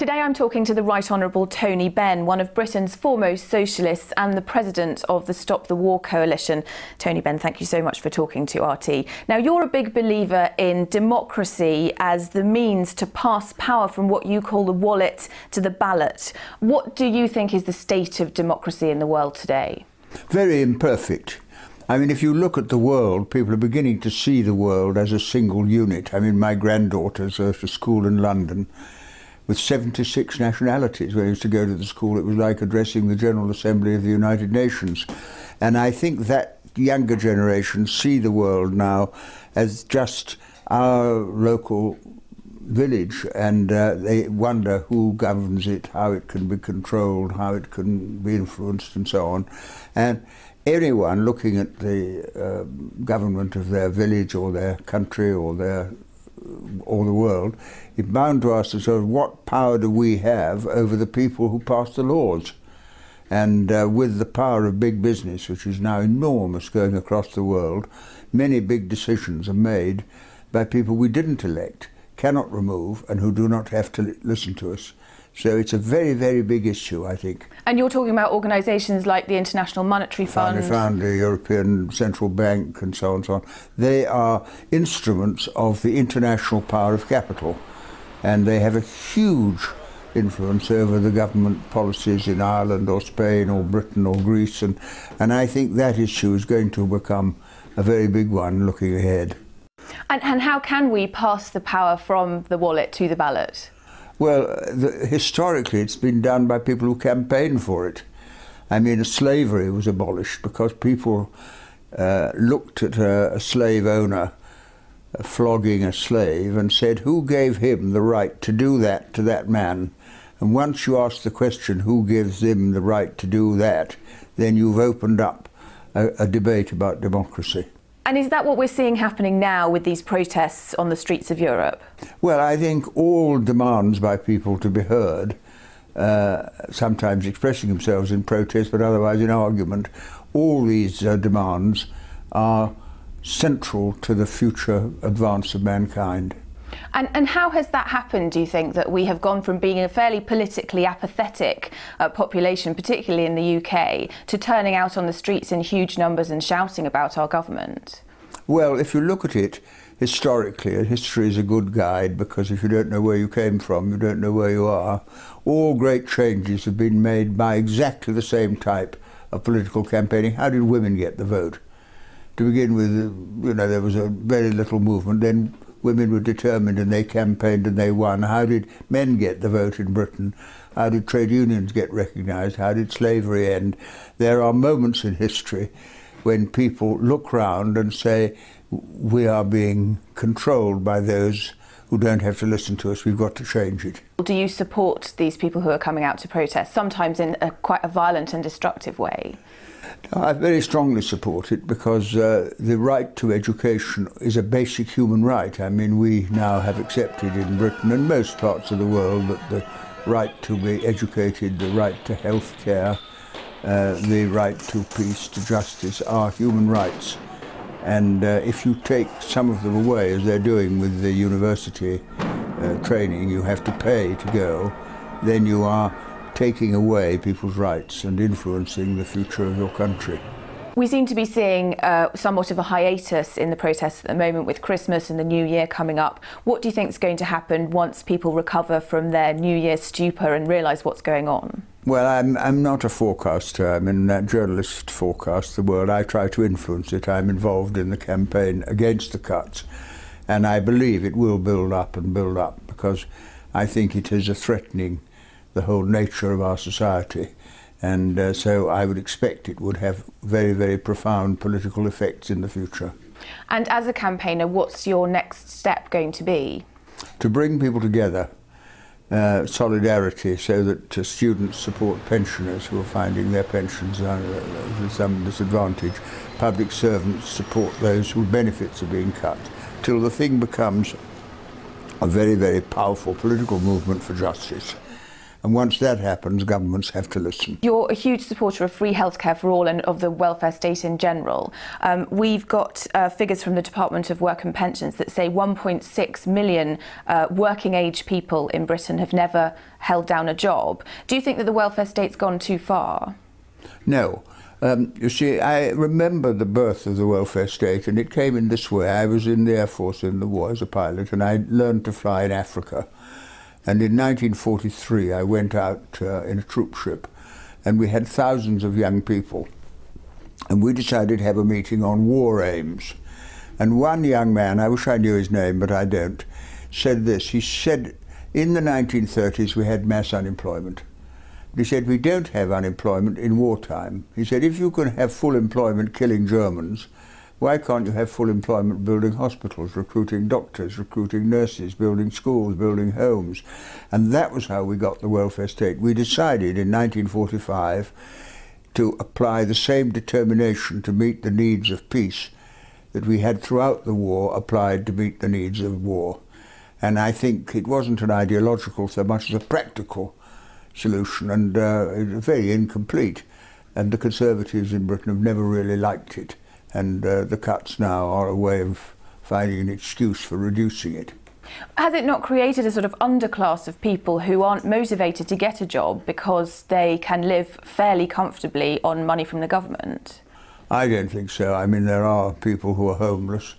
Today I'm talking to the Right Honourable Tony Benn, one of Britain's foremost socialists and the president of the Stop the War Coalition. Tony Benn, thank you so much for talking to RT. Now, you're a big believer in democracy as the means to pass power from what you call the wallet to the ballot. What do you think is the state of democracy in the world today? Very imperfect. I mean, if you look at the world, people are beginning to see the world as a single unit. I mean, my granddaughters are at a school in London with 76 nationalities. When I used to go to the school, it was like addressing the General Assembly of the United Nations. And I think that younger generations see the world now as just our local village, and they wonder who governs it, how it can be controlled, how it can be influenced, and so on. And anyone looking at the government of their village or their country or the world is bound to ask themselves, what power do we have over the people who pass the laws? And with the power of big business, which is now enormous going across the world, many big decisions are made by people we didn't elect, cannot remove, and who do not have to listen to us. So it's a very, very big issue, I think. And you're talking about organisations like the International Monetary Fund, the European Central Bank, and so on and so on. They are instruments of the international power of capital, and they have a huge influence over the government policies in Ireland or Spain or Britain or Greece, and I think that issue is going to become a very big one looking ahead. And how can we pass the power from the wallet to the ballot? Well, historically it's been done by people who campaigned for it. I mean, slavery was abolished because people looked at a slave owner flogging a slave and said, who gave him the right to do that to that man? And once you ask the question, who gives him the right to do that, then you've opened up a debate about democracy. And is that what we're seeing happening now with these protests on the streets of Europe? Well, I think all demands by people to be heard, sometimes expressing themselves in protest, but otherwise in argument, all these demands are central to the future advance of mankind. And how has that happened, do you think, that we have gone from being a fairly politically apathetic population, particularly in the UK, to turning out on the streets in huge numbers and shouting about our government? Well, if you look at it historically, and history is a good guide, because if you don't know where you came from, you don't know where you are, all great changes have been made by exactly the same type of political campaigning. How did women get the vote? To begin with, you know, there was a very little movement, then women were determined and they campaigned and they won. How did men get the vote in Britain? How did trade unions get recognised? How did slavery end? There are moments in history when people look round and say, we are being controlled by those who don't have to listen to us, we've got to change it. Do you support these people who are coming out to protest, sometimes in quite a violent and destructive way? I very strongly support it because the right to education is a basic human right. I mean, we now have accepted in Britain and most parts of the world that the right to be educated, the right to health care, the right to peace, to justice are human rights. And if you take some of them away, as they're doing with the university training, you have to pay to go, then you are taking away people's rights and influencing the future of your country. We seem to be seeing somewhat of a hiatus in the protests at the moment, with Christmas and the New Year coming up. What do you think is going to happen once people recover from their New Year stupor and realise what's going on? Well, I'm not a forecaster. I'm a journalist forecast the world. I try to influence it. I'm involved in the campaign against the cuts, and I believe it will build up and build up because I think it is a threatening the whole nature of our society, and so I would expect it would have very, very profound political effects in the future. And as a campaigner, what's your next step going to be? To bring people together, solidarity, so that students support pensioners who are finding their pensions with some disadvantage, public servants support those whose benefits are being cut, till the thing becomes a very, very powerful political movement for justice. And once that happens, governments have to listen. You're a huge supporter of free healthcare for all and of the welfare state in general. We've got figures from the Department of Work and Pensions that say 1.6 million working age people in Britain have never held down a job. Do you think that the welfare state's gone too far? No. You see, I remember the birth of the welfare state, and it came in this way. I was in the Air Force in the war as a pilot, and I learned to fly in Africa. And in 1943, I went out in a troop ship, and we had thousands of young people. And we decided to have a meeting on war aims. And one young man, I wish I knew his name, but I don't, said this. He said, in the 1930s, we had mass unemployment. He said, we don't have unemployment in wartime. He said, if you can have full employment killing Germans, why can't you have full employment building hospitals, recruiting doctors, recruiting nurses, building schools, building homes? And that was how we got the welfare state. We decided in 1945 to apply the same determination to meet the needs of peace that we had throughout the war applied to meet the needs of war. And I think it wasn't an ideological so much as a practical solution, and very incomplete. And the Conservatives in Britain have never really liked it. And the cuts now are a way of finding an excuse for reducing it. Has it not created a sort of underclass of people who aren't motivated to get a job because they can live fairly comfortably on money from the government? I don't think so. I mean, there are people who are homeless,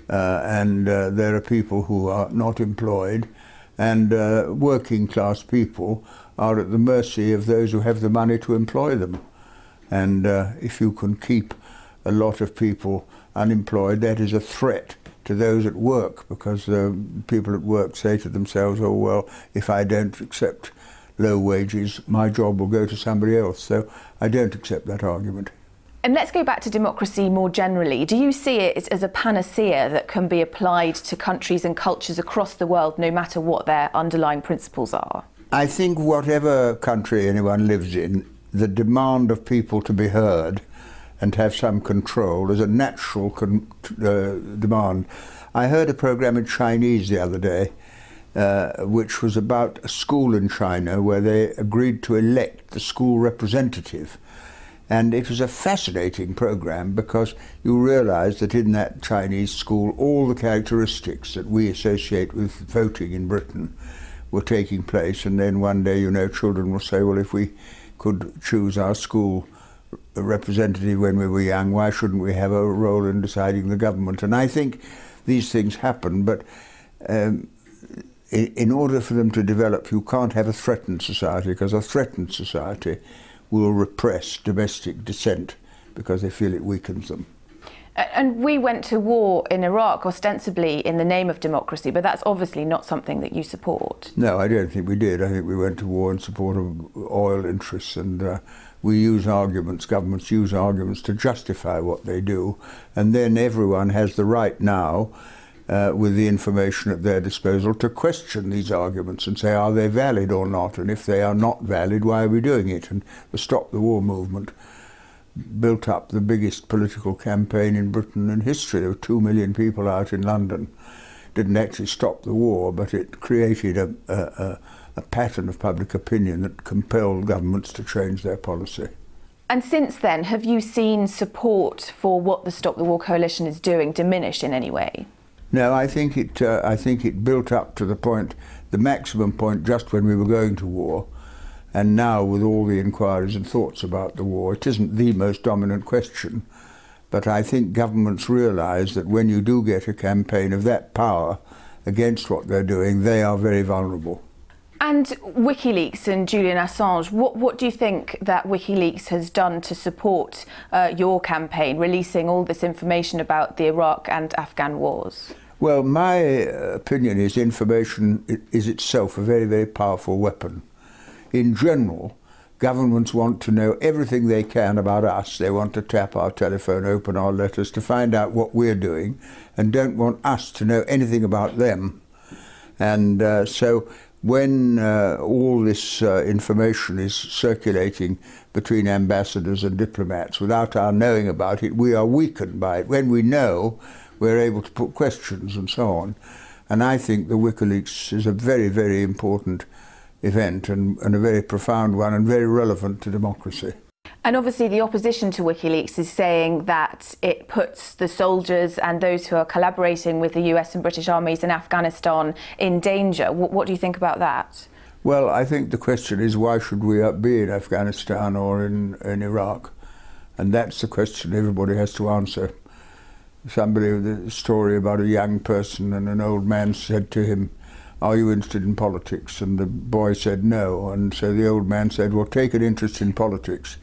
and there are people who are not employed, and working class people are at the mercy of those who have the money to employ them. And if you can keep a lot of people unemployed, that is a threat to those at work, because people at work say to themselves, oh well, if I don't accept low wages, my job will go to somebody else. So I don't accept that argument. And let's go back to democracy more generally. Do you see it as a panacea that can be applied to countries and cultures across the world, no matter what their underlying principles are? I think whatever country anyone lives in, the demand of people to be heard and have some control is a natural demand. I heard a program in Chinese the other day, which was about a school in China where they agreed to elect the school representative. And it was a fascinating program, because you realize that in that Chinese school all the characteristics that we associate with voting in Britain were taking place. And then one day, you know, children will say, well, if we could choose our school representative when we were young, why shouldn't we have a role in deciding the government? And I think these things happen, but in order for them to develop, you can't have a threatened society, because a threatened society will repress domestic dissent because they feel it weakens them. And we went to war in Iraq ostensibly in the name of democracy, but that's obviously not something that you support. No, I don't think we did. I think we went to war in support of oil interests, and we use arguments, governments use arguments to justify what they do, and then everyone has the right now, with the information at their disposal, to question these arguments and say, are they valid or not? And if they are not valid, why are we doing it? And the Stop the War movement built up the biggest political campaign in Britain in history. There were 2 million people out in London. Didn't actually stop the war, but it created a pattern of public opinion that compelled governments to change their policy. And since then, have you seen support for what the Stop the War coalition is doing diminish in any way? No, I think it built up to the point, the maximum point, just when we were going to war. And now, with all the inquiries and thoughts about the war, it isn't the most dominant question. But I think governments realise that when you do get a campaign of that power against what they're doing, they are very vulnerable. And WikiLeaks and Julian Assange, what do you think that WikiLeaks has done to support your campaign, releasing all this information about the Iraq and Afghan wars? Well, my opinion is information is itself a very, very powerful weapon. In general, governments want to know everything they can about us. They want to tap our telephone, open our letters to find out what we're doing, and don't want us to know anything about them. And so when all this information is circulating between ambassadors and diplomats without our knowing about it, we are weakened by it. When we know, we're able to put questions and so on. And I think the WikiLeaks is a very, very important event and a very profound one and very relevant to democracy. And obviously the opposition to WikiLeaks is saying that it puts the soldiers and those who are collaborating with the US and British armies in Afghanistan in danger. What do you think about that? Well, I think the question is, why should we be in Afghanistan or in Iraq? And that's the question everybody has to answer. Somebody with a story about a young person, and an old man said to him, "Are you interested in politics?" And the boy said no. And so the old man said, "Well, take an interest in politics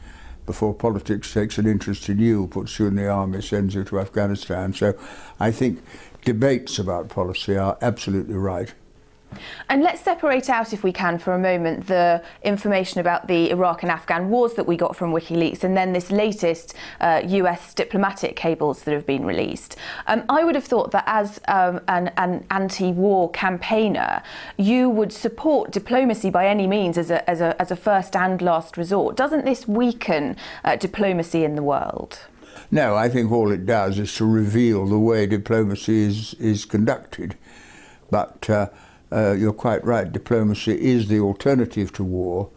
before politics takes an interest in you, puts you in the army, sends you to Afghanistan." So I think debates about policy are absolutely right. And let's separate out, if we can, for a moment, the information about the Iraq and Afghan wars that we got from WikiLeaks and then this latest US diplomatic cables that have been released. I would have thought that as an anti-war campaigner, you would support diplomacy by any means as a first and last resort. Doesn't this weaken diplomacy in the world? No, I think all it does is to reveal the way diplomacy is conducted. But you're quite right, diplomacy is the alternative to war,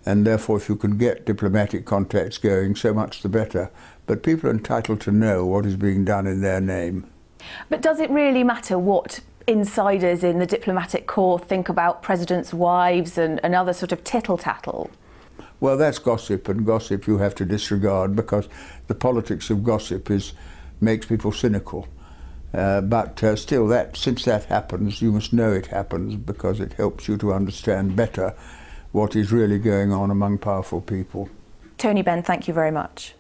and therefore if you can get diplomatic contacts going, so much the better. But people are entitled to know what is being done in their name. But does it really matter what insiders in the diplomatic corps think about presidents' wives and other sort of tittle-tattle? Well, that's gossip, and gossip you have to disregard, because the politics of gossip makes people cynical. But still, since that happens, you must know it happens, because it helps you to understand better what is really going on among powerful people. Tony Benn, thank you very much.